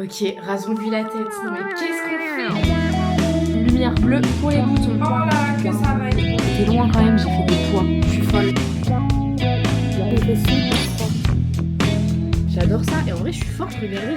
Ok, rasons-lui la tête. Non mais qu'est-ce qu'on fait? Lumière bleue pour les boutons. Oh là, que ça va aller. T'es loin quand même, j'ai fait des poids. Je suis folle. J'adore ça et en vrai je suis forte, regardez.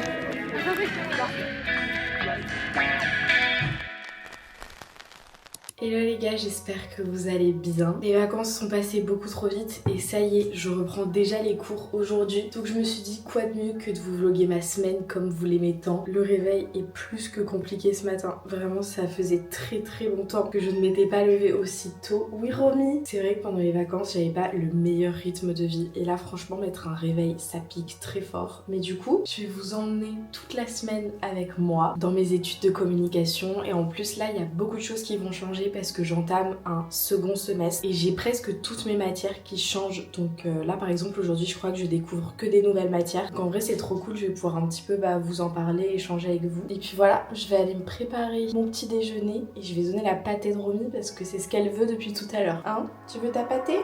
Hello les gars, j'espère que vous allez bien. Les vacances sont passées beaucoup trop vite et ça y est, je reprends déjà les cours aujourd'hui. Donc je me suis dit quoi de mieux que de vous vlogger ma semaine comme vous l'aimez tant. Le réveil est plus que compliqué ce matin. Vraiment, ça faisait très longtemps que je ne m'étais pas levée aussi tôt. Oui Romy, c'est vrai que pendant les vacances, j'avais pas le meilleur rythme de vie. Et là franchement, mettre un réveil, ça pique très fort. Mais du coup, je vais vous emmener toute la semaine avec moi dans mes études de communication. Et en plus là, il y a beaucoup de choses qui vont changer parce que j'entame un second semestre et j'ai presque toutes mes matières qui changent. Donc là par exemple aujourd'hui je crois que je découvre que des nouvelles matières. Donc en vrai c'est trop cool, je vais pouvoir un petit peu vous en parler, échanger avec vous. Et puis voilà, je vais aller me préparer mon petit déjeuner et je vais donner la pâtée de Romy parce que c'est ce qu'elle veut depuis tout à l'heure. Hein? Tu veux ta pâtée?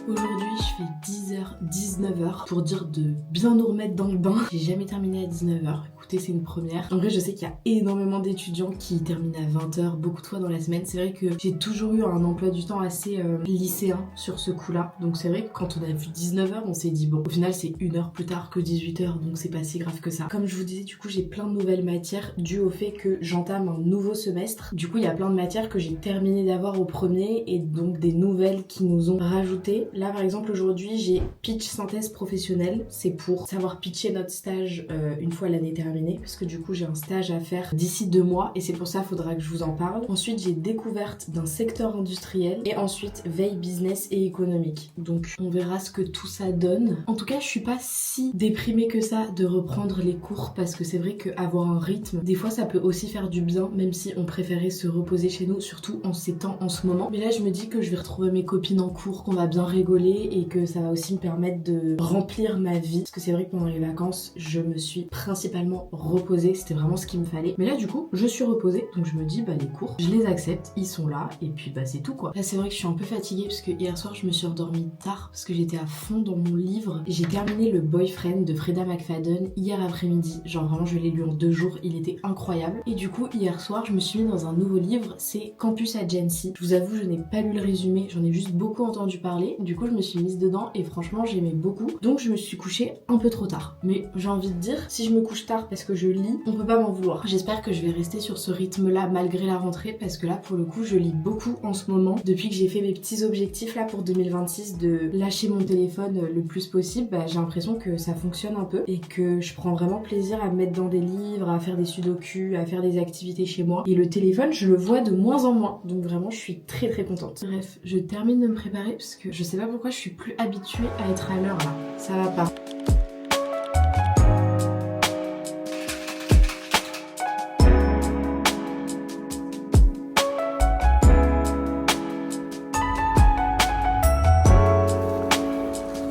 Aujourd'hui, je fais 10h, 19h pour dire de bien nous remettre dans le bain. J'ai jamais terminé à 19h. Écoutez, c'est une première. En vrai, je sais qu'il y a énormément d'étudiants qui terminent à 20h beaucoup de fois dans la semaine. C'est vrai que j'ai toujours eu un emploi du temps assez lycéen sur ce coup-là. Donc c'est vrai que quand on a vu 19h, on s'est dit bon, au final, c'est 1 heure plus tard que 18h, donc c'est pas si grave que ça. Comme je vous disais, du coup, j'ai plein de nouvelles matières dues au fait que j'entame un nouveau semestre. Du coup, il y a plein de matières que j'ai terminé d'avoir au premier et donc des nouvelles qui nous ont rajoutées. Là, par exemple, aujourd'hui, j'ai pitch synthèse professionnelle. C'est pour savoir pitcher notre stage une fois l'année terminée, parce que du coup, j'ai un stage à faire d'ici 2 mois et c'est pour ça, faudra que je vous en parle. Ensuite, j'ai découverte d'un secteur industriel et ensuite veille business et économique. Donc, on verra ce que tout ça donne. En tout cas, je suis pas si déprimée que ça de reprendre les cours parce que c'est vrai qu'avoir un rythme, des fois, ça peut aussi faire du bien, même si on préférait se reposer chez nous, surtout en ces temps en ce moment. Mais là, je me dis que je vais retrouver mes copines en cours, qu'on va bien rigoler et que ça va aussi me permettre de remplir ma vie. Parce que c'est vrai que pendant les vacances, je me suis principalement reposée, c'était vraiment ce qu'il me fallait. Mais là, du coup, je suis reposée, donc je me dis, bah les cours, je les accepte, ils sont là, et puis bah c'est tout quoi. Là, c'est vrai que je suis un peu fatiguée parce que hier soir, je me suis endormie tard parce que j'étais à fond dans mon livre. J'ai terminé Le Boyfriend de Freda McFadden hier après-midi. Genre vraiment, je l'ai lu en 2 jours, il était incroyable. Et du coup, hier soir, je me suis mis dans un nouveau livre, c'est Campus Agency. Je vous avoue, je n'ai pas lu le résumé, j'en ai juste beaucoup entendu parler. Du coup, je me suis mise dedans et franchement, j'aimais beaucoup. Donc, je me suis couchée un peu trop tard. Mais j'ai envie de dire, si je me couche tard parce que je lis, on peut pas m'en vouloir. J'espère que je vais rester sur ce rythme-là malgré la rentrée parce que là, pour le coup, je lis beaucoup en ce moment. Depuis que j'ai fait mes petits objectifs là pour 2026 de lâcher mon téléphone le plus possible, bah, j'ai l'impression que ça fonctionne un peu et que je prends vraiment plaisir à me mettre dans des livres, à faire des sudoku, à faire des activités chez moi. Et le téléphone, je le vois de moins en moins. Donc vraiment, je suis très contente. Bref, je termine de me préparer parce que je sais pas pourquoi je suis plus habituée à être à l'heure là. Ça va pas.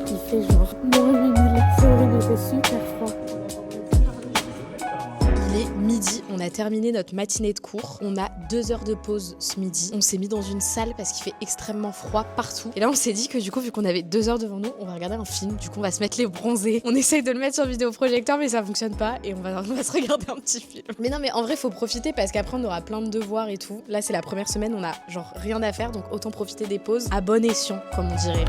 Il fait genre moins 8000. C'est horrible, il fait super froid. Il est midi, on a terminé notre matinée de cours. On a 2 heures de pause ce midi. On s'est mis dans une salle parce qu'il fait extrêmement froid partout. Et là, on s'est dit que du coup, vu qu'on avait 2 heures devant nous, on va regarder un film. Du coup, on va se mettre les bronzés. On essaye de le mettre sur vidéoprojecteur, mais ça fonctionne pas. Et on va se regarder un petit film. Mais non, mais en vrai, faut profiter parce qu'après, on aura plein de devoirs et tout. Là, c'est la première semaine, on a genre rien à faire. Donc, autant profiter des pauses à bon escient, comme on dirait.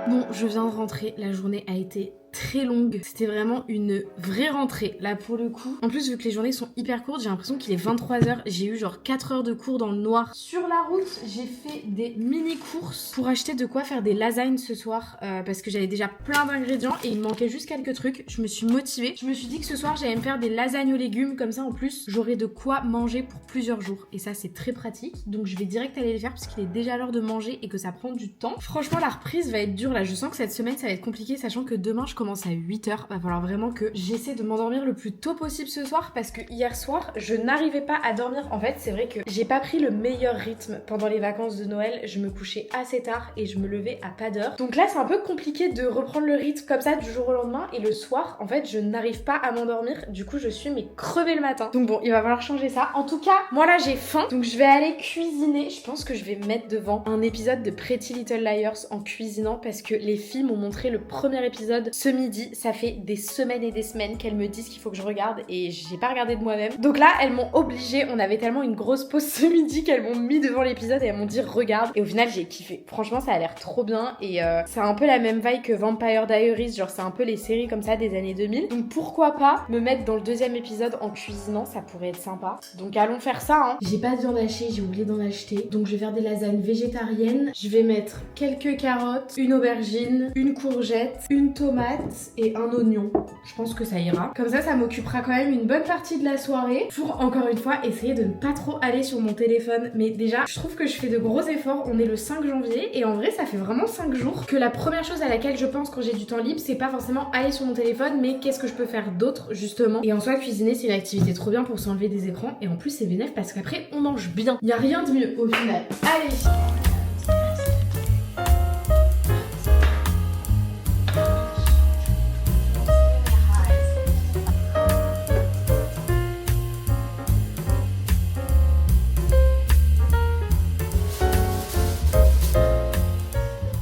Bon, je viens de rentrer, la journée a été très longue. C'était vraiment une vraie rentrée, là pour le coup. En plus, vu que les journées sont hyper courtes, j'ai l'impression qu'il est 23h. J'ai eu genre 4 heures de cours dans le noir. Sur la route, j'ai fait des mini-courses pour acheter de quoi faire des lasagnes ce soir parce que j'avais déjà plein d'ingrédients et il me manquait juste quelques trucs. Je me suis motivée. Je me suis dit que ce soir, j'allais me faire des lasagnes aux légumes. Comme ça, en plus, j'aurai de quoi manger pour plusieurs jours. Et ça, c'est très pratique. Donc, je vais direct aller les faire parce qu'il est déjà l'heure de manger et que ça prend du temps. Franchement, la reprise va être dure là. Je sens que cette semaine, ça va être compliqué, sachant que demain, je commence commence à 8h. Va falloir vraiment que j'essaie de m'endormir le plus tôt possible ce soir parce que hier soir, je n'arrivais pas à dormir. En fait, c'est vrai que j'ai pas pris le meilleur rythme pendant les vacances de Noël. Je me couchais assez tard et je me levais à pas d'heure. Donc là, c'est un peu compliqué de reprendre le rythme comme ça du jour au lendemain. Et le soir, en fait, je n'arrive pas à m'endormir. Du coup, je suis mais crevée le matin. Donc bon, il va falloir changer ça. En tout cas, moi là, j'ai faim. Donc je vais aller cuisiner. Je pense que je vais me mettre devant un épisode de Pretty Little Liars en cuisinant parce que les filles m'ont montré le premier épisode ce midi. Ça fait des semaines et des semaines qu'elles me disent qu'il faut que je regarde et j'ai pas regardé de moi-même. Donc là, elles m'ont obligée. On avait tellement une grosse pause ce midi qu'elles m'ont mis devant l'épisode et elles m'ont dit regarde. Et au final, j'ai kiffé. Franchement, ça a l'air trop bien et c'est un peu la même vibe que Vampire Diaries. Genre, c'est un peu les séries comme ça des années 2000. Donc pourquoi pas me mettre dans le deuxième épisode en cuisinant, ça pourrait être sympa. Donc allons faire ça, hein. J'ai pas de viande hachée, j'ai oublié d'en acheter. Donc je vais faire des lasagnes végétariennes. Je vais mettre quelques carottes, une aubergine, une courgette, une tomate et un oignon. Je pense que ça ira. Comme ça m'occupera quand même une bonne partie de la soirée pour, encore une fois, essayer de ne pas trop aller sur mon téléphone. Mais déjà, je trouve que je fais de gros efforts. On est le 5 janvier et en vrai, ça fait vraiment 5 jours que la première chose à laquelle je pense quand j'ai du temps libre, c'est pas forcément aller sur mon téléphone, mais qu'est-ce que je peux faire d'autre, justement. Et en soi, cuisiner, c'est une activité trop bien pour s'enlever des écrans. Et en plus, c'est bénéf parce qu'après, on mange bien. Y a rien de mieux au final. Allez!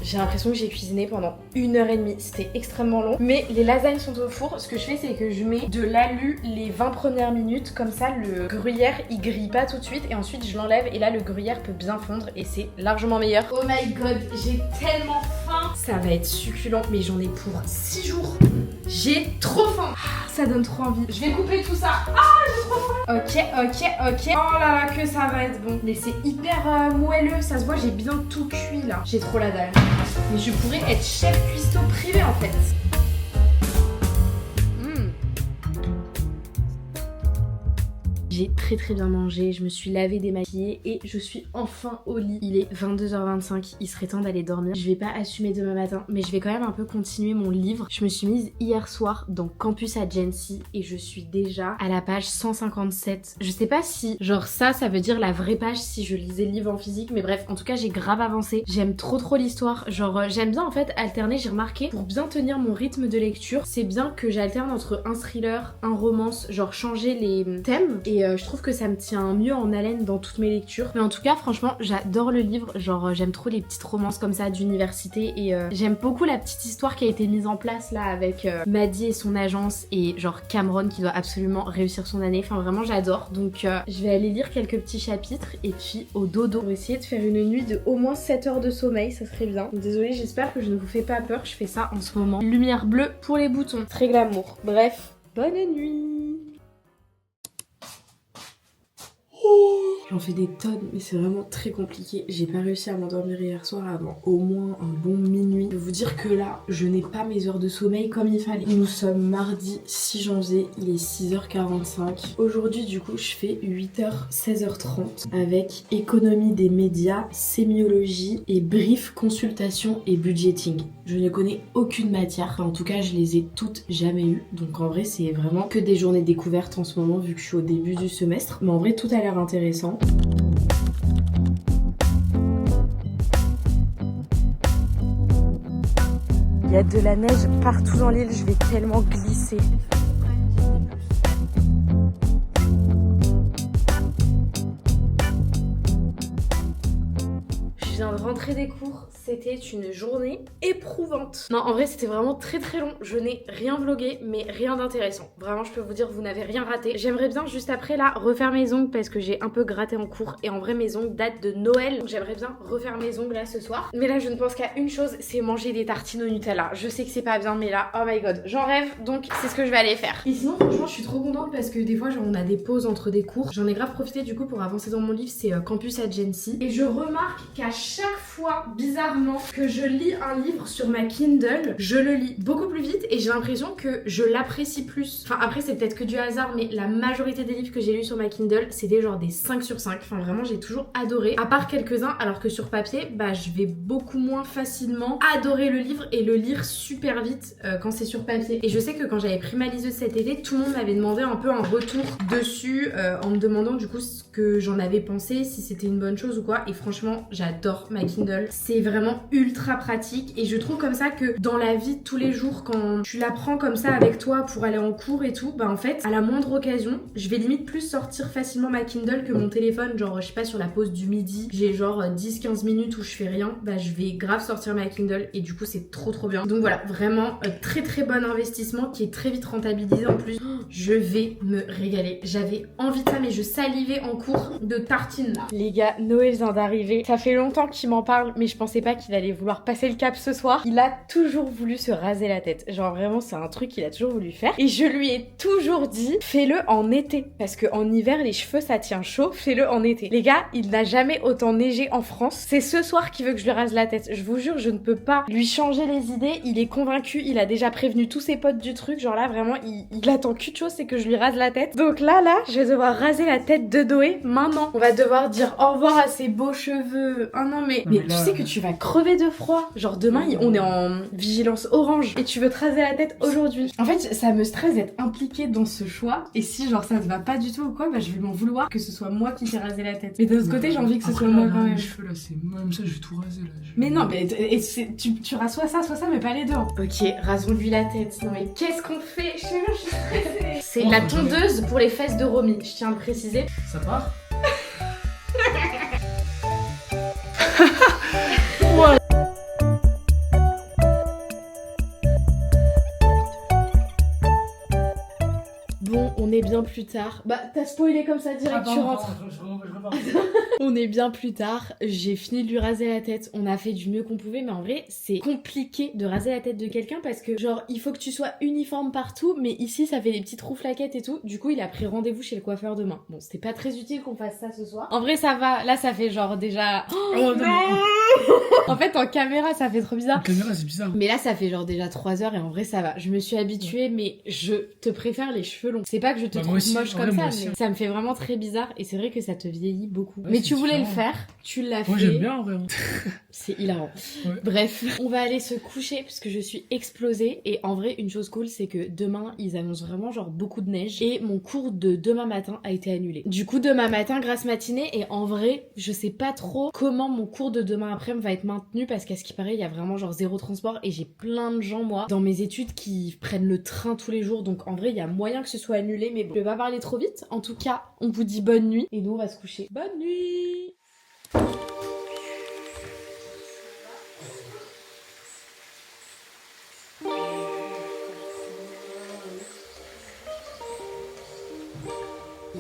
J'ai l'impression que j'ai cuisiné pendant 1h30, c'était extrêmement long. Mais les lasagnes sont au four, ce que je fais c'est que je mets de l'alu les 20 premières minutes, comme ça le gruyère il grille pas tout de suite et ensuite je l'enlève et là le gruyère peut bien fondre et c'est largement meilleur. Oh my god, j'ai tellement faim. Ça va être succulent mais j'en ai pour 6 jours. J'ai trop faim. Ça donne trop envie. Je vais couper tout ça. Ah, j'ai trop faim. Ok. Oh là là, que ça va être bon. Mais c'est hyper moelleux, ça se voit, j'ai bien tout cuit là. J'ai trop la dalle. Mais je pourrais être chef cuistot privé en fait. J'ai très bien mangé, je me suis lavée, démaquillée et je suis enfin au lit. Il est 22h25, il serait temps d'aller dormir. Je vais pas assumer demain matin, mais je vais quand même un peu continuer mon livre. Je me suis mise hier soir dans Campus Agency et je suis déjà à la page 157. Je sais pas si, genre ça veut dire la vraie page si je lisais le livre en physique, mais bref, en tout cas j'ai grave avancé. J'aime trop l'histoire, genre j'aime bien en fait alterner, j'ai remarqué, pour bien tenir mon rythme de lecture, c'est bien que j'alterne entre un thriller, un romance, genre changer les thèmes et je trouve que ça me tient mieux en haleine dans toutes mes lectures. Mais en tout cas, franchement, j'adore le livre. Genre, j'aime trop les petites romances comme ça d'université et j'aime beaucoup la petite histoire qui a été mise en place là avec Maddie et son agence et genre Cameron qui doit absolument réussir son année. Enfin, vraiment, j'adore. Donc, je vais aller lire quelques petits chapitres et puis au dodo pour essayer de faire une nuit de au moins 7 heures de sommeil. Ça serait bien. Désolée, j'espère que je ne vous fais pas peur. Je fais ça en ce moment. Lumière bleue pour les boutons. Très glamour. Bref, bonne nuit. J'en fais des tonnes, mais c'est vraiment très compliqué. J'ai pas réussi à m'endormir hier soir avant au moins un bon minuit. Je peux vous dire que là, je n'ai pas mes heures de sommeil comme il fallait. Nous sommes mardi 6 janvier, il est 6h45. Aujourd'hui, du coup, je fais 8h, 16h30 avec économie des médias, sémiologie et brief, consultation et budgeting. Je ne connais aucune matière. Enfin, en tout cas, je les ai toutes jamais eues. Donc en vrai, c'est vraiment que des journées découvertes en ce moment vu que je suis au début du semestre. Mais en vrai, tout a l'air intéressant. Il y a de la neige partout dans l'île, je vais tellement glisser. Je viens de rentrer des cours, c'était une journée éprouvante. Non, en vrai, c'était vraiment très long. Je n'ai rien vlogué, mais rien d'intéressant. Vraiment, je peux vous dire, vous n'avez rien raté. J'aimerais bien juste après là refaire mes ongles parce que j'ai un peu gratté en cours et en vrai, mes ongles datent de Noël. Donc j'aimerais bien refaire mes ongles là ce soir. Mais là, je ne pense qu'à une chose, c'est manger des tartines au Nutella. Je sais que c'est pas bien, mais là, oh my god, j'en rêve. Donc c'est ce que je vais aller faire. Et sinon, franchement, je suis trop contente parce que des fois, genre, on a des pauses entre des cours. J'en ai grave profité du coup pour avancer dans mon livre, c'est Campus Agency. Et je remarque qu'à chaque fois fois, bizarrement, que je lis un livre sur ma Kindle, je le lis beaucoup plus vite et j'ai l'impression que je l'apprécie plus. Enfin après c'est peut-être que du hasard, mais la majorité des livres que j'ai lus sur ma Kindle, c'était genre des 5 sur 5. Enfin vraiment j'ai toujours adoré, à part quelques-uns, alors que sur papier, bah je vais beaucoup moins facilement adorer le livre et le lire super vite quand c'est sur papier. Et je sais que quand j'avais pris ma liseuse cet été, tout le monde m'avait demandé un peu un retour dessus en me demandant du coup ce que j'en avais pensé, si c'était une bonne chose ou quoi. Et franchement j'adore ma Kindle, c'est vraiment ultra pratique et je trouve comme ça que dans la vie de tous les jours, quand tu la prends comme ça avec toi pour aller en cours et tout, bah en fait à la moindre occasion je vais limite plus sortir facilement ma Kindle que mon téléphone. Genre je sais pas, sur la pause du midi j'ai genre 10-15 minutes où je fais rien, bah je vais grave sortir ma Kindle et du coup c'est trop bien. Donc voilà, vraiment très bon investissement qui est très vite rentabilisé en plus. Je vais me régaler, j'avais envie de ça mais je salivais en cours de tartines là. Les gars, Noël vient d'arriver, ça fait longtemps qu'il m'en parle mais je pensais pas qu'il allait vouloir passer le cap ce soir. Il a toujours voulu se raser la tête, genre vraiment c'est un truc qu'il a toujours voulu faire et je lui ai toujours dit fais-le en été parce que en hiver les cheveux ça tient chaud, fais-le en été. Les gars, il n'a jamais autant neigé en France, c'est ce soir qu'il veut que je lui rase la tête. Je vous jure, je ne peux pas lui changer les idées, il est convaincu, il a déjà prévenu tous ses potes du truc, genre là vraiment il attend qu'une chose, c'est que je lui rase la tête. Donc là je vais devoir raser la tête de Noé maintenant. On va devoir dire au revoir à ses beaux cheveux. Oh non mais là, tu sais que tu vas crever de froid. Genre demain on est en vigilance orange et tu veux te raser la tête aujourd'hui. En fait ça me stresse d'être impliquée dans ce choix et si genre ça te va pas du tout ou quoi, bah je vais m'en vouloir que ce soit moi qui t'ai rasé la tête. Mais de l'autre côté j'ai envie que ce soit moi quand même. Les cheveux là c'est même ça, je vais tout raser là. Mais non mais tu rases soit ça mais pas les deux. Ok, rasons-lui la tête. Non mais qu'est-ce qu'on fait? Je suis stressée. C'est la tondeuse pour les fesses de Romy, je tiens à le préciser. Ça part? Bon, on est bien plus tard. Bah, t'as spoilé comme ça direct, tu rentres. On est bien plus tard. J'ai fini de lui raser la tête. On a fait du mieux qu'on pouvait, mais en vrai, c'est compliqué de raser la tête de quelqu'un parce que, genre, il faut que tu sois uniforme partout, mais ici, ça fait des petites rouflaquettes et tout. Du coup, il a pris rendez-vous chez le coiffeur demain. Bon, c'était pas très utile qu'on fasse ça ce soir. En vrai, ça va. Là, ça fait genre déjà. Oh non! En fait, en caméra, ça fait trop bizarre. En caméra, c'est bizarre. Mais là, ça fait genre déjà 3 heures et en vrai, ça va. Je me suis habituée, mais je te préfère les cheveux longs. C'est pas que je te trouve aussi, moche ouais, comme ça, aussi. mais ça me fait vraiment très bizarre et c'est vrai que ça te vieillit beaucoup. Ouais, mais tu voulais différent. le faire, tu l'as fait. Moi j'aime bien en vrai. C'est hilarant. Ouais. Bref, on va aller se coucher parce que je suis explosée et en vrai, une chose cool, c'est que demain, ils annoncent vraiment genre beaucoup de neige et mon cours de demain matin a été annulé. Du coup, demain matin, grasse matinée et en vrai, je sais pas trop comment mon cours de demain après va être maintenu parce qu'à ce qui paraît, il y a vraiment genre zéro transport et j'ai plein de gens, moi, dans mes études qui prennent le train tous les jours. Donc en vrai, il y a moyen que ce soit annulé, mais bon, je vais pas parler trop vite. En tout cas, on vous dit bonne nuit et nous, on va se coucher. Bonne nuit!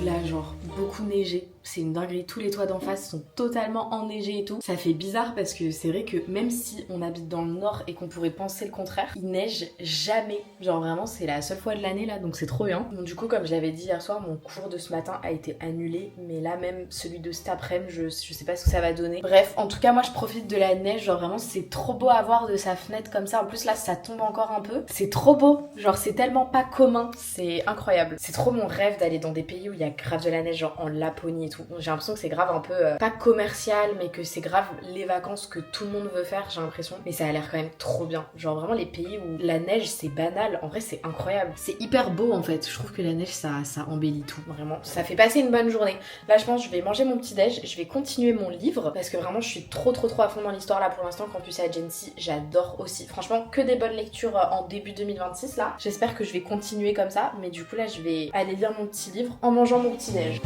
Il a genre beaucoup neigé, c'est une dinguerie, tous les toits d'en face sont totalement enneigés et tout. Ça fait bizarre parce que c'est vrai que même si on habite dans le nord et qu'on pourrait penser le contraire, il neige jamais. Genre vraiment c'est la seule fois de l'année là, donc c'est trop bien. Donc du coup comme je l'avais dit hier soir, mon cours de ce matin a été annulé, mais là même celui de cet après-midi, je sais pas ce que ça va donner. Bref, en tout cas moi je profite de la neige, genre vraiment c'est trop beau à voir de sa fenêtre comme ça. En plus là ça tombe encore un peu, c'est trop beau, genre c'est tellement pas commun, c'est incroyable. C'est trop mon rêve d'aller dans des pays où il y a grave de la neige, genre en Laponie et tout. J'ai l'impression que c'est grave un peu pas commercial, mais que c'est grave les vacances que tout le monde veut faire, j'ai l'impression. Mais ça a l'air quand même trop bien. Genre vraiment les pays où la neige c'est banal, en vrai c'est incroyable. C'est hyper beau en fait. Je trouve que la neige ça embellit tout. Vraiment, ça fait passer une bonne journée. Là je pense que je vais manger mon petit déj, je vais continuer mon livre parce que vraiment je suis trop à fond dans l'histoire là pour l'instant. Campus Agency, j'adore aussi. Franchement que des bonnes lectures en début 2026 là. J'espère que je vais continuer comme ça, mais du coup là je vais aller lire mon petit livre en mangeant mon petit déj.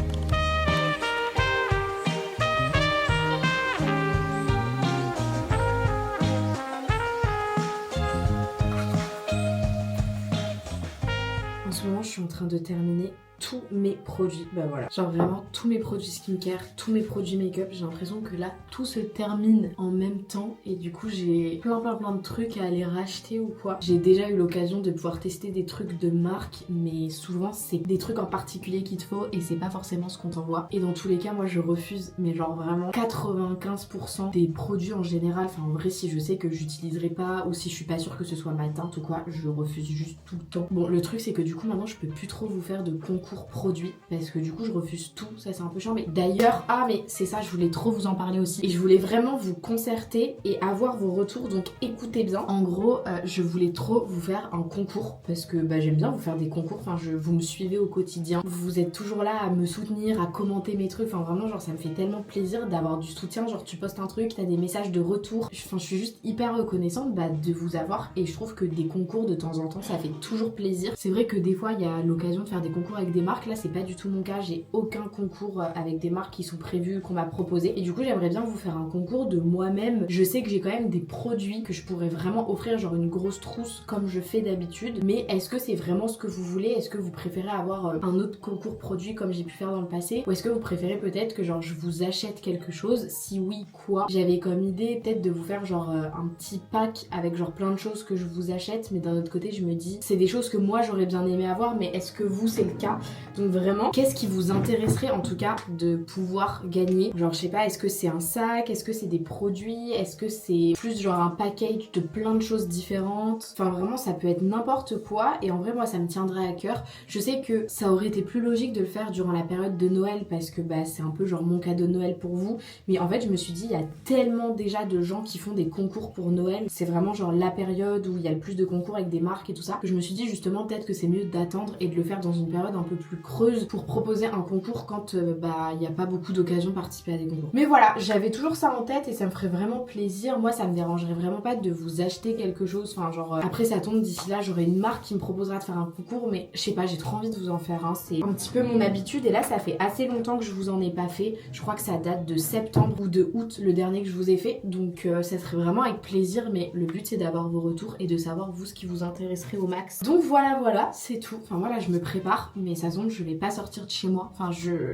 En ce moment, je suis en train de terminer tous mes produits. Bah voilà, genre vraiment tous mes produits skincare, tous mes produits make-up. J'ai l'impression que là tout se termine en même temps et du coup j'ai plein de trucs à aller racheter ou quoi. J'ai déjà eu l'occasion de pouvoir tester des trucs de marque, mais souvent c'est des trucs en particulier qu'il te faut et c'est pas forcément ce qu'on t'envoie. Et dans tous les cas, moi je refuse, mais genre vraiment 95% des produits en général. Enfin en vrai, si je sais que j'utiliserai pas ou si je suis pas sûre que ce soit ma teinte ou quoi, je refuse juste tout le temps. Bon, le truc c'est que du coup maintenant je peux plus trop vous faire de concours produits parce que du coup je refuse tout, ça c'est un peu chiant. Mais d'ailleurs, ah mais c'est ça, je voulais trop vous en parler aussi et je voulais vraiment vous concerter et avoir vos retours, donc écoutez bien. En gros, je voulais trop vous faire un concours parce que bah, j'aime bien vous faire des concours, enfin vous me suivez au quotidien, vous êtes toujours là à me soutenir, à commenter mes trucs, enfin vraiment genre ça me fait tellement plaisir d'avoir du soutien, genre tu postes un truc, t'as des messages de retour, enfin je suis juste hyper reconnaissante de vous avoir et je trouve que des concours de temps en temps ça fait toujours plaisir. C'est vrai que des fois il y a l'occasion de faire des concours avec des marques, là c'est pas du tout mon cas, j'ai aucun concours avec des marques qui sont prévues, qu'on m'a proposé et du coup j'aimerais bien vous faire un concours de moi-même. Je sais que j'ai quand même des produits que je pourrais vraiment offrir, genre une grosse trousse comme je fais d'habitude, mais est-ce que c'est vraiment ce que vous voulez? Est-ce que vous préférez avoir un autre concours produit comme j'ai pu faire dans le passé, ou est-ce que vous préférez peut-être que genre je vous achète quelque chose? Si oui, quoi? J'avais comme idée peut-être de vous faire genre un petit pack avec genre plein de choses que je vous achète, mais d'un autre côté je me dis c'est des choses que moi j'aurais bien aimé avoir, mais est-ce que vous c'est le cas? Donc vraiment, qu'est-ce qui vous intéresserait en tout cas de pouvoir gagner? Genre je sais pas, est-ce que c'est un sac? Est-ce que c'est des produits? Est-ce que c'est plus genre un package de plein de choses différentes? Enfin vraiment ça peut être n'importe quoi et en vrai moi ça me tiendrait à cœur. Je sais que ça aurait été plus logique de le faire durant la période de Noël parce que bah c'est un peu genre mon cadeau de Noël pour vous, mais en fait je me suis dit il y a tellement déjà de gens qui font des concours pour Noël, c'est vraiment genre la période où il y a le plus de concours avec des marques et tout ça, que je me suis dit justement peut-être que c'est mieux d'attendre et de le faire dans une période un peu plus creuse pour proposer un concours quand bah il n'y a pas beaucoup d'occasions de participer à des concours. Mais voilà, j'avais toujours ça en tête et ça me ferait vraiment plaisir. Moi ça me dérangerait vraiment pas de vous acheter quelque chose, enfin genre après ça tombe, d'ici là j'aurai une marque qui me proposera de faire un concours, mais je sais pas, j'ai trop envie de vous en faire un, c'est un petit peu mon habitude et là ça fait assez longtemps que je vous en ai pas fait, je crois que ça date de septembre ou de août le dernier que je vous ai fait, donc ça serait vraiment avec plaisir, mais le but c'est d'avoir vos retours et de savoir vous ce qui vous intéresserait au max. Donc voilà, c'est tout. Enfin voilà, je me prépare, mais ça tombe, je vais pas sortir de chez moi, enfin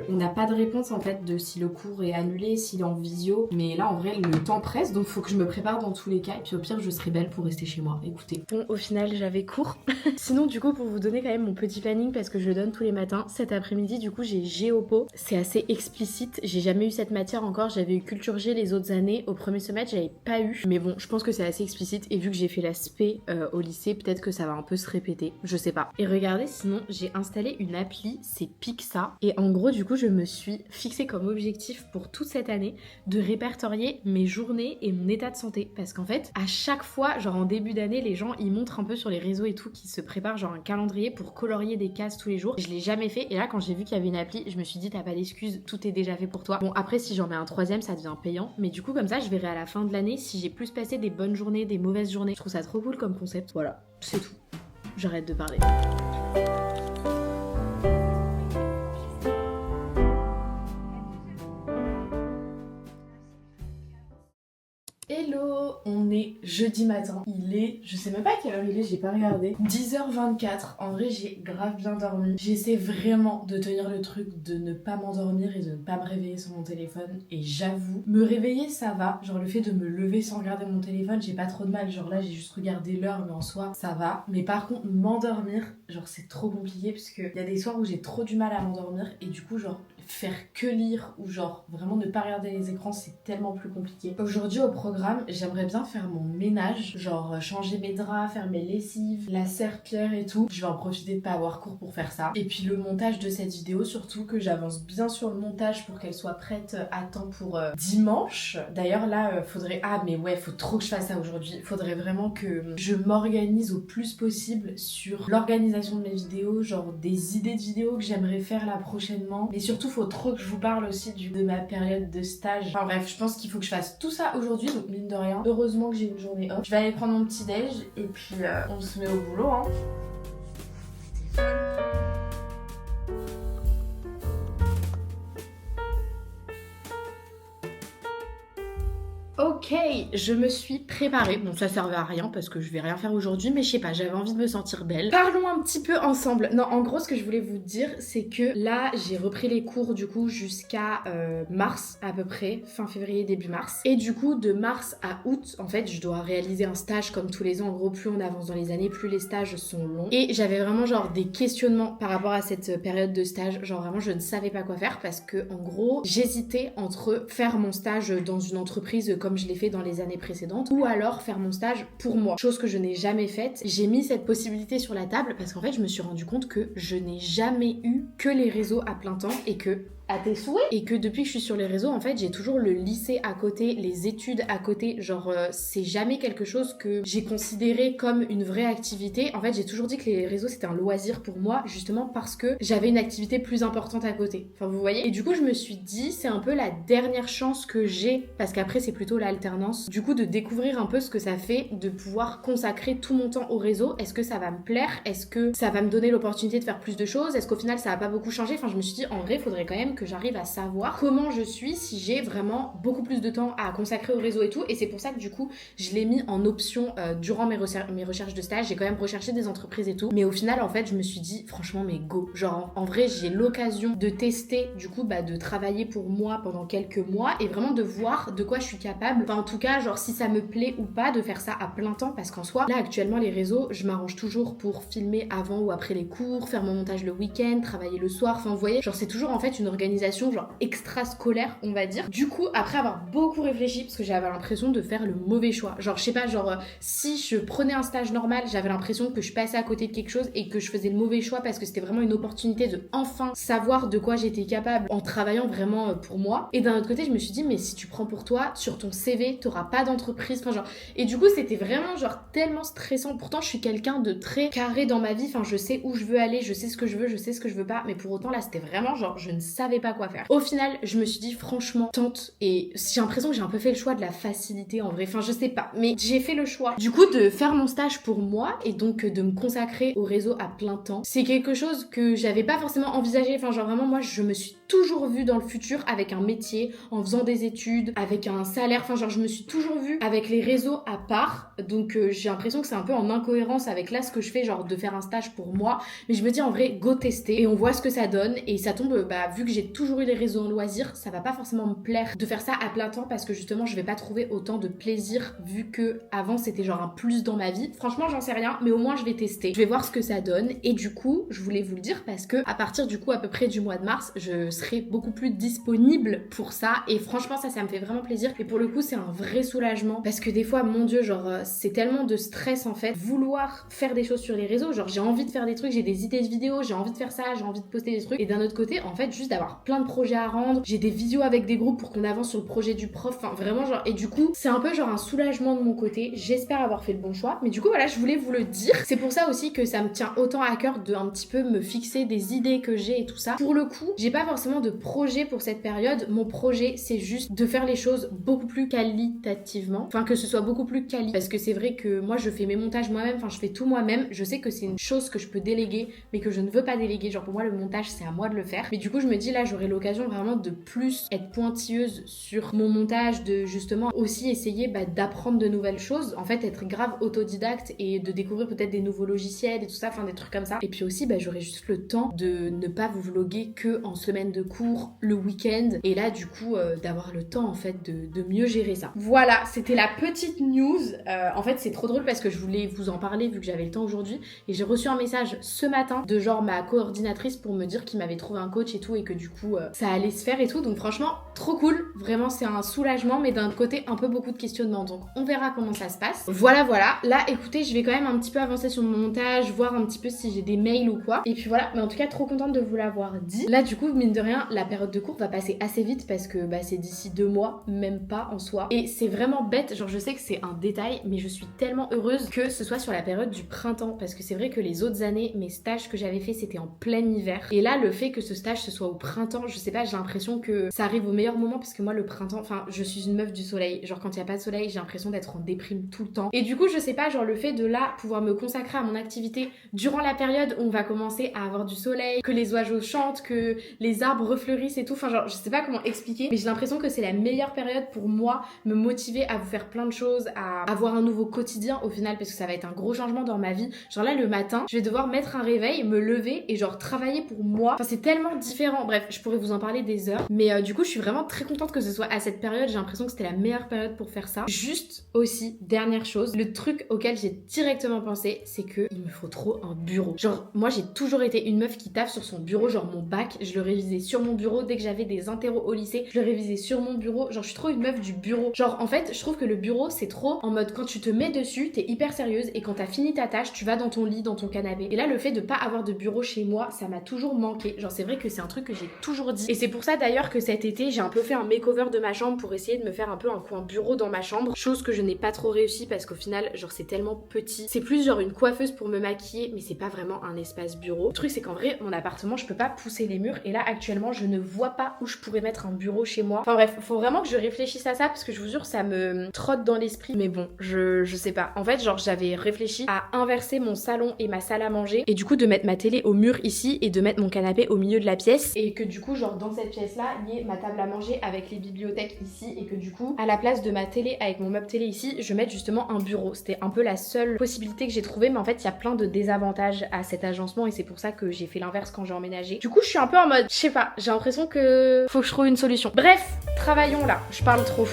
on n'a pas de réponse en fait de si le cours est annulé, s'il est en visio, mais là en vrai le temps presse, donc faut que je me prépare dans tous les cas et puis au pire je serai belle pour rester chez moi. Écoutez, bon au final j'avais cours. Sinon du coup pour vous donner quand même mon petit planning parce que je le donne tous les matins, cet après-midi du coup j'ai géopo, c'est assez explicite, j'ai jamais eu cette matière encore, j'avais eu culture G les autres années, au premier semestre j'avais pas eu, mais bon je pense que c'est assez explicite et vu que j'ai fait la spé au lycée peut-être que ça va un peu se répéter, je sais pas. Et regardez, sinon j'ai installé une appli, c'est Pixa, et en gros du coup je me suis fixé comme objectif pour toute cette année de répertorier mes journées et mon état de santé, parce qu'en fait à chaque fois genre en début d'année les gens ils montrent un peu sur les réseaux et tout qu'ils se préparent genre un calendrier pour colorier des cases tous les jours. Je l'ai jamais fait et là quand j'ai vu qu'il y avait une appli je me suis dit t'as pas d'excuses, tout est déjà fait pour toi. Bon après si j'en mets un troisième ça devient payant, mais du coup comme ça je verrai à la fin de l'année si j'ai plus passé des bonnes journées, des mauvaises journées. Je trouve ça trop cool comme concept. Voilà, c'est tout. J'arrête de parler. Hello, on est jeudi matin, il est, je sais même pas à quelle heure il est, j'ai pas regardé, 10h24, en vrai j'ai grave bien dormi, j'essaie vraiment de tenir le truc de ne pas m'endormir et de ne pas me réveiller sur mon téléphone et j'avoue, me réveiller ça va, genre le fait de me lever sans regarder mon téléphone j'ai pas trop de mal, genre là j'ai juste regardé l'heure mais en soi ça va, mais par contre m'endormir, genre c'est trop compliqué parce qu'il y a des soirs où j'ai trop du mal à m'endormir et du coup genre faire que lire ou genre vraiment ne pas regarder les écrans c'est tellement plus compliqué. Aujourd'hui au programme j'aimerais bien faire mon ménage, genre changer mes draps, faire mes lessives, la serpillière et tout. Je vais en profiter de pas avoir cours pour faire ça. Et puis le montage de cette vidéo, surtout que j'avance bien sur le montage pour qu'elle soit prête à temps pour dimanche. D'ailleurs là faudrait, ah mais ouais faut trop que je fasse ça aujourd'hui, faudrait vraiment que je m'organise au plus possible sur l'organisation de mes vidéos, genre des idées de vidéos que j'aimerais faire là prochainement, mais surtout faut trop que je vous parle aussi de ma période de stage. Enfin bref, je pense qu'il faut que je fasse tout ça aujourd'hui, donc mine de rien. Heureusement que j'ai une journée off. Je vais aller prendre mon petit déj et puis on se met au boulot hein. Ok, je me suis préparée. Bon, ça servait à rien parce que je vais rien faire aujourd'hui, mais je sais pas, j'avais envie de me sentir belle. Parlons un petit peu ensemble. Non, en gros, ce que je voulais vous dire, c'est que là, j'ai repris les cours du coup jusqu'à mars à peu près, fin février, début mars. Et du coup, de mars à août, en fait, je dois réaliser un stage comme tous les ans. En gros, plus on avance dans les années, plus les stages sont longs. Et j'avais vraiment genre des questionnements par rapport à cette période de stage. Genre vraiment, je ne savais pas quoi faire parce que en gros, j'hésitais entre faire mon stage dans une entreprise comme je l'ai fait dans les années précédentes ou alors faire mon stage pour moi. Chose que je n'ai jamais faite. J'ai mis cette possibilité sur la table parce qu'en fait, je me suis rendu compte que je n'ai jamais eu que les réseaux à plein temps et que à tes souhaits. Et que depuis que je suis sur les réseaux, en fait, j'ai toujours le lycée à côté, les études à côté. Genre, c'est jamais quelque chose que j'ai considéré comme une vraie activité. En fait, j'ai toujours dit que les réseaux, c'était un loisir pour moi, justement parce que j'avais une activité plus importante à côté. Enfin, vous voyez. Et du coup, je me suis dit, c'est un peu la dernière chance que j'ai, parce qu'après, c'est plutôt l'alternance, du coup, de découvrir un peu ce que ça fait de pouvoir consacrer tout mon temps au réseau. Est-ce que ça va me plaire? Est-ce que ça va me donner l'opportunité de faire plus de choses? Est-ce qu'au final, ça va pas beaucoup changer? Enfin, je me suis dit, en vrai, faudrait quand même que j'arrive à savoir comment je suis si j'ai vraiment beaucoup plus de temps à consacrer au réseau et tout. Et c'est pour ça que du coup, je l'ai mis en option durant mes recherches de stage. J'ai quand même recherché des entreprises et tout. Mais au final, en fait, je me suis dit, franchement, mais go. Genre, en vrai, j'ai l'occasion de tester, du coup, de travailler pour moi pendant quelques mois et vraiment de voir de quoi je suis capable. Enfin, en tout cas, genre, si ça me plaît ou pas de faire ça à plein temps. Parce qu'en soi, là, actuellement, les réseaux, je m'arrange toujours pour filmer avant ou après les cours, faire mon montage le week-end, travailler le soir. Enfin, vous voyez, genre, c'est toujours en fait une organisation genre extrascolaire, on va dire. Du coup, après avoir beaucoup réfléchi, parce que j'avais l'impression de faire le mauvais choix. Genre, je sais pas, genre, si je prenais un stage normal, j'avais l'impression que je passais à côté de quelque chose et que je faisais le mauvais choix parce que c'était vraiment une opportunité de enfin savoir de quoi j'étais capable en travaillant vraiment pour moi. Et d'un autre côté, je me suis dit, mais si tu prends pour toi, sur ton CV, t'auras pas d'entreprise. Enfin, genre, et du coup, c'était vraiment genre tellement stressant. Pourtant, je suis quelqu'un de très carré dans ma vie. Enfin, je sais où je veux aller, je sais ce que je veux, je sais ce que je veux pas. Mais pour autant, là, c'était vraiment genre, je ne savais pas quoi faire. Au final, je me suis dit franchement tente, et j'ai l'impression que j'ai un peu fait le choix de la facilité en vrai, enfin je sais pas, mais j'ai fait le choix du coup de faire mon stage pour moi et donc de me consacrer au réseau à plein temps. C'est quelque chose que j'avais pas forcément envisagé, enfin genre vraiment moi je me suis toujours vue dans le futur avec un métier, en faisant des études, avec un salaire, enfin genre je me suis toujours vue avec les réseaux à part, donc j'ai l'impression que c'est un peu en incohérence avec là ce que je fais, genre de faire un stage pour moi, mais je me dis en vrai go tester et on voit ce que ça donne. Et ça tombe, vu que j'ai toujours eu les réseaux en loisir, ça va pas forcément me plaire de faire ça à plein temps parce que justement je vais pas trouver autant de plaisir vu que avant c'était genre un plus dans ma vie. Franchement j'en sais rien, mais au moins je vais tester, je vais voir ce que ça donne. Et du coup je voulais vous le dire parce que à partir du coup à peu près du mois de mars je serai beaucoup plus disponible pour ça, et franchement ça me fait vraiment plaisir. Et pour le coup c'est un vrai soulagement parce que des fois mon dieu genre c'est tellement de stress en fait vouloir faire des choses sur les réseaux, genre j'ai envie de faire des trucs, j'ai des idées de vidéos, j'ai envie de faire ça, j'ai envie de poster des trucs, et d'un autre côté en fait juste d'avoir plein de projets à rendre, j'ai des vidéos avec des groupes pour qu'on avance sur le projet du prof, enfin vraiment genre, et du coup c'est un peu genre un soulagement de mon côté. J'espère avoir fait le bon choix, mais du coup voilà je voulais vous le dire. C'est pour ça aussi que ça me tient autant à cœur de un petit peu me fixer des idées que j'ai et tout ça. Pour le coup j'ai pas forcément de projet pour cette période, mon projet c'est juste de faire les choses beaucoup plus qualitativement, enfin que ce soit beaucoup plus quali, parce que c'est vrai que moi je fais mes montages moi-même, enfin je fais tout moi-même, je sais que c'est une chose que je peux déléguer mais que je ne veux pas déléguer, genre pour moi le montage c'est à moi de le faire. Mais du coup je me dis là j'aurai l'occasion vraiment de plus être pointilleuse sur mon montage, de justement aussi essayer d'apprendre de nouvelles choses, en fait être grave autodidacte et de découvrir peut-être des nouveaux logiciels et tout ça, enfin des trucs comme ça. Et puis aussi j'aurai juste le temps de ne pas vous vlogger que en semaine de cours, le week-end, et là du coup d'avoir le temps en fait de mieux gérer ça. Voilà, c'était la petite news. En fait c'est trop drôle parce que je voulais vous en parler vu que j'avais le temps aujourd'hui, et j'ai reçu un message ce matin de genre ma coordinatrice pour me dire qu'il m'avait trouvé un coach et tout, et que du coup ça allait se faire et tout, donc franchement trop cool, vraiment c'est un soulagement, mais d'un autre côté un peu beaucoup de questionnements, donc on verra comment ça se passe. Voilà, là écoutez je vais quand même un petit peu avancer sur mon montage, voir un petit peu si j'ai des mails ou quoi, et puis voilà, mais en tout cas trop contente de vous l'avoir dit. Là du coup mine de rien la période de cours va passer assez vite parce que c'est d'ici 2 mois, même pas en soi, et c'est vraiment bête, genre je sais que c'est un détail mais je suis tellement heureuse que ce soit sur la période du printemps, parce que c'est vrai que les autres années mes stages que j'avais fait c'était en plein hiver, et là le fait que ce stage ce soit au printemps printemps, je sais pas, j'ai l'impression que ça arrive au meilleur moment parce que moi le printemps, enfin je suis une meuf du soleil, genre quand il y a pas de soleil j'ai l'impression d'être en déprime tout le temps. Et du coup je sais pas, genre le fait de là pouvoir me consacrer à mon activité durant la période où on va commencer à avoir du soleil, que les oiseaux chantent, que les arbres refleurissent et tout, enfin genre je sais pas comment expliquer, mais j'ai l'impression que c'est la meilleure période pour moi, me motiver à vous faire plein de choses, à avoir un nouveau quotidien au final parce que ça va être un gros changement dans ma vie. Genre là le matin, je vais devoir mettre un réveil, me lever et genre travailler pour moi. Enfin c'est tellement différent. Bref, je pourrais vous en parler des heures, mais du coup je suis vraiment très contente que ce soit à cette période. J'ai l'impression que c'était la meilleure période pour faire ça. Juste aussi, dernière chose, le truc auquel j'ai directement pensé, c'est que il me faut trop un bureau. Genre moi j'ai toujours été une meuf qui taffe sur son bureau, genre mon bac, je le révisais sur mon bureau. Dès que j'avais des interros au lycée, je le révisais sur mon bureau. Genre je suis trop une meuf du bureau. Genre en fait, je trouve que le bureau c'est trop en mode quand tu te mets dessus, t'es hyper sérieuse et quand t'as fini ta tâche, tu vas dans ton lit, dans ton canapé. Et là le fait de pas avoir de bureau chez moi, ça m'a toujours manqué. Genre c'est vrai que c'est un truc que j'ai toujours dit. Et c'est pour ça d'ailleurs que cet été, j'ai un peu fait un makeover de ma chambre pour essayer de me faire un peu un coin bureau dans ma chambre. Chose que je n'ai pas trop réussi parce qu'au final, genre c'est tellement petit. C'est plus genre une coiffeuse pour me maquiller, mais c'est pas vraiment un espace bureau. Le truc c'est qu'en vrai, mon appartement, je peux pas pousser les murs. Et là actuellement, je ne vois pas où je pourrais mettre un bureau chez moi. Enfin bref, faut vraiment que je réfléchisse à ça parce que je vous jure, ça me trotte dans l'esprit. Mais bon, je sais pas. En fait, genre j'avais réfléchi à inverser mon salon et ma salle à manger. Et du coup, de mettre ma télé au mur ici et de mettre mon canapé au milieu de la pièce. Et que du coup, genre dans cette pièce-là, il y ait ma table à manger avec les bibliothèques ici. Et que du coup, à la place de ma télé avec mon meuble télé ici, je mette justement un bureau. C'était un peu la seule possibilité que j'ai trouvée. Mais en fait, il y a plein de désavantages à cet agencement. Et c'est pour ça que j'ai fait l'inverse quand j'ai emménagé. Du coup, je suis un peu en mode, je sais pas, j'ai l'impression que faut que je trouve une solution. Bref, travaillons là. Je parle trop.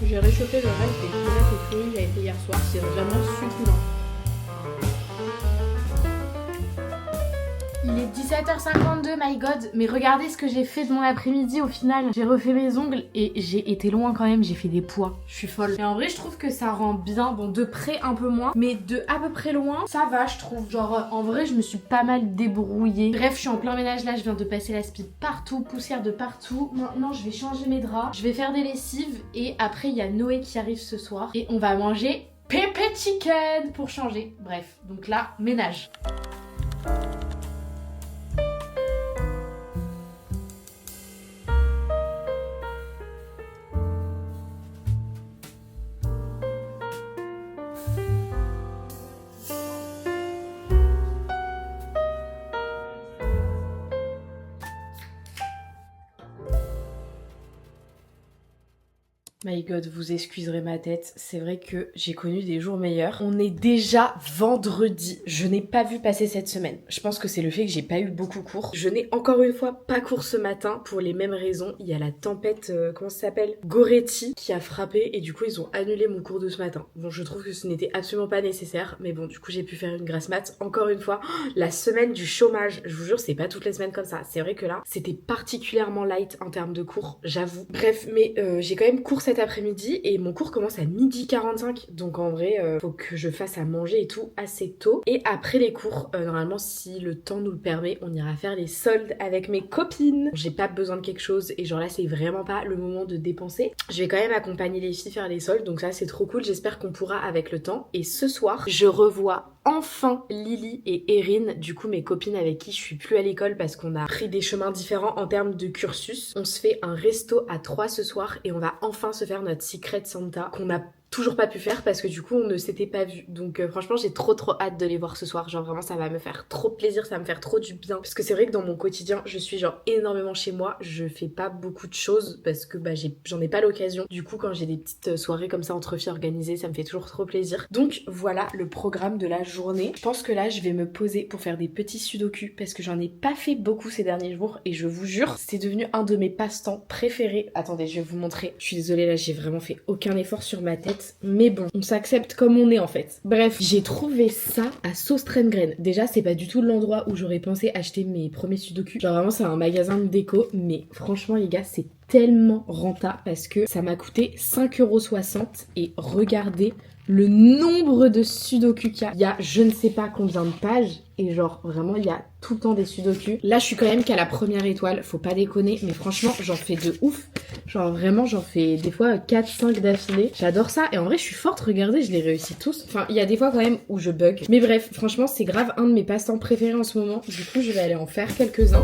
J'ai réchauffé le reste des tomates et fruits que j'avais fait hier soir, c'est vraiment succulent. Il est 17h52, my god, mais regardez ce que j'ai fait de mon après-midi au final. J'ai refait mes ongles et j'ai été loin quand même, j'ai fait des pois. Je suis folle. Et en vrai, je trouve que ça rend bien, bon de près un peu moins, mais de à peu près loin, ça va je trouve. Genre en vrai, je me suis pas mal débrouillée. Bref, je suis en plein ménage là, je viens de passer la speed partout, poussière de partout. Maintenant, je vais changer mes draps, je vais faire des lessives et après, il y a Noé qui arrive ce soir et on va manger pepper chicken pour changer. Bref, donc là, ménage. My god, vous excuserez ma tête, c'est vrai que j'ai connu des jours meilleurs. On est déjà vendredi, je n'ai pas vu passer cette semaine. Je pense que c'est le fait que j'ai pas eu beaucoup cours. Je n'ai encore une fois pas cours ce matin pour les mêmes raisons. Il y a la tempête, comment ça s'appelle, Goretti qui a frappé et du coup ils ont annulé mon cours de ce matin. Bon, je trouve que ce n'était absolument pas nécessaire, mais bon, du coup j'ai pu faire une grasse mat. Encore une fois, la semaine du chômage, je vous jure, c'est pas toutes les semaines comme ça. C'est vrai que là, c'était particulièrement light en termes de cours, j'avoue. Bref, mais j'ai quand même cours cet après-midi et mon cours commence à 12h45, donc en vrai faut que je fasse à manger et tout assez tôt. Et après les cours, normalement si le temps nous le permet, on ira faire les soldes avec mes copines. J'ai pas besoin de quelque chose et genre là c'est vraiment pas le moment de dépenser. Je vais quand même accompagner les filles faire les soldes, donc ça c'est trop cool, j'espère qu'on pourra avec le temps. Et ce soir je revois enfin Lily et Erin, du coup mes copines avec qui je suis plus à l'école parce qu'on a pris des chemins différents en termes de cursus. On se fait un resto à 3 ce soir et on va enfin se faire notre Secret Santa qu'on a toujours pas pu faire parce que du coup on ne s'était pas vu. Donc franchement j'ai trop hâte de les voir ce soir. Genre vraiment ça va me faire trop plaisir, ça va me faire trop du bien. Parce que c'est vrai que dans mon quotidien je suis genre énormément chez moi. Je fais pas beaucoup de choses parce que bah j'en ai pas l'occasion. Du coup quand j'ai des petites soirées comme ça entre filles organisées, ça me fait toujours trop plaisir. Donc voilà le programme de la journée. Je pense que là je vais me poser pour faire des petits sudoku parce que j'en ai pas fait beaucoup ces derniers jours et je vous jure c'est devenu un de mes passe-temps préférés. Attendez je vais vous montrer. Je suis désolée là j'ai vraiment fait aucun effort sur ma tête. Mais bon, on s'accepte comme on est en fait. Bref, j'ai trouvé ça à Sauce-Traine-Graine. Déjà, c'est pas du tout l'endroit où j'aurais pensé acheter mes premiers sudoku. Genre vraiment, c'est un magasin de déco. Mais franchement, les gars, c'est tellement rentable parce que ça m'a coûté 5,60 € et regardez le nombre de sudoku qu'il y a. Il y a je ne sais pas combien de pages et genre vraiment il y a tout le temps des sudoku. Là je suis quand même qu'à la première étoile, faut pas déconner, mais franchement j'en fais de ouf. Genre vraiment j'en fais des fois 4-5 d'affilée. J'adore ça et en vrai je suis forte, regardez je les réussis tous. Enfin il y a des fois quand même où je bug. Mais bref franchement c'est grave un de mes passe-temps préférés en ce moment. Du coup je vais aller en faire quelques-uns.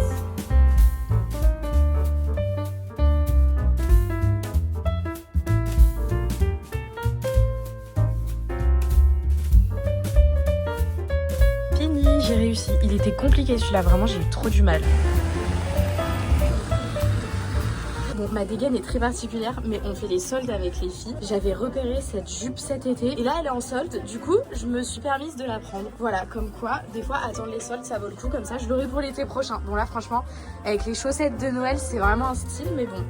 Fini, j'ai réussi. Il était compliqué celui-là, vraiment j'ai eu trop du mal. Bon, ma dégaine est très particulière, mais on fait les soldes avec les filles. J'avais repéré cette jupe cet été, et là elle est en solde. Du coup, je me suis permise de la prendre. Voilà, comme quoi, des fois, attendre les soldes, ça vaut le coup. Comme ça, je l'aurai pour l'été prochain. Bon là, franchement, avec les chaussettes de Noël, c'est vraiment un style, mais bon.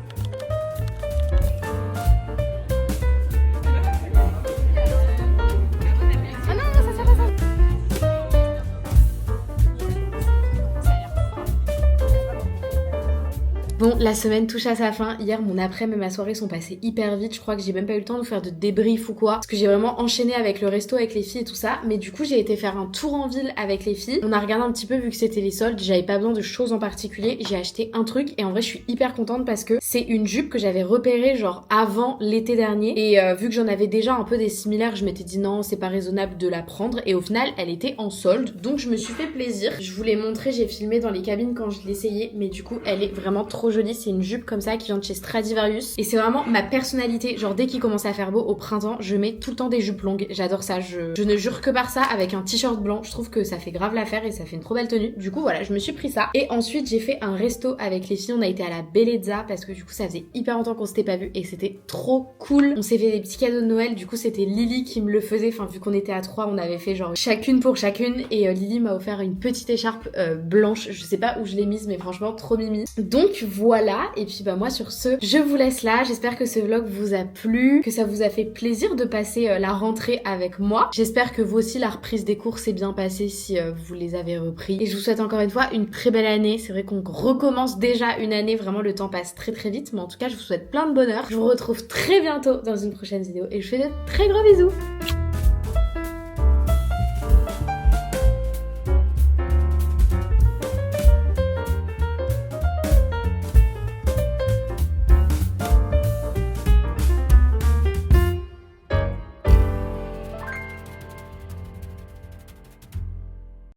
Bon, la semaine touche à sa fin. Hier, mon après-midi et ma soirée sont passées hyper vite. Je crois que j'ai même pas eu le temps de faire de débrief ou quoi. Parce que j'ai vraiment enchaîné avec le resto, avec les filles et tout ça. Mais du coup, j'ai été faire un tour en ville avec les filles. On a regardé un petit peu vu que c'était les soldes. J'avais pas besoin de choses en particulier. J'ai acheté un truc et en vrai, je suis hyper contente parce que c'est une jupe que j'avais repérée genre avant l'été dernier. Et vu que j'en avais déjà un peu des similaires, je m'étais dit non, c'est pas raisonnable de la prendre. Et au final, elle était en solde. Donc je me suis fait plaisir. Je vous l'ai montré, j'ai filmé dans les cabines quand je l'essayais. Mais du coup, elle est vraiment trop jolie, c'est une jupe comme ça qui vient de chez Stradivarius et c'est vraiment ma personnalité, genre dès qu'il commence à faire beau au printemps, je mets tout le temps des jupes longues, j'adore ça, je ne jure que par ça avec un t-shirt blanc, je trouve que ça fait grave l'affaire et ça fait une trop belle tenue, du coup voilà je me suis pris ça et ensuite j'ai fait un resto avec les filles, on a été à la Bellezza parce que du coup ça faisait hyper longtemps qu'on s'était pas vu et c'était trop cool, on s'est fait des petits cadeaux de Noël, du coup c'était Lily qui me le faisait, enfin vu qu'on était à 3 on avait fait genre chacune pour chacune et Lily m'a offert une petite écharpe blanche, je sais pas où je l'ai mise mais franchement trop mimi, donc voilà. Et puis bah moi sur ce, je vous laisse là. J'espère que ce vlog vous a plu, que ça vous a fait plaisir de passer la rentrée avec moi. J'espère que vous aussi la reprise des cours s'est bien passée si vous les avez repris. Et je vous souhaite encore une fois une très belle année. C'est vrai qu'on recommence déjà une année, vraiment le temps passe très très vite. Mais en tout cas je vous souhaite plein de bonheur. Je vous retrouve très bientôt dans une prochaine vidéo et je vous fais de très gros bisous.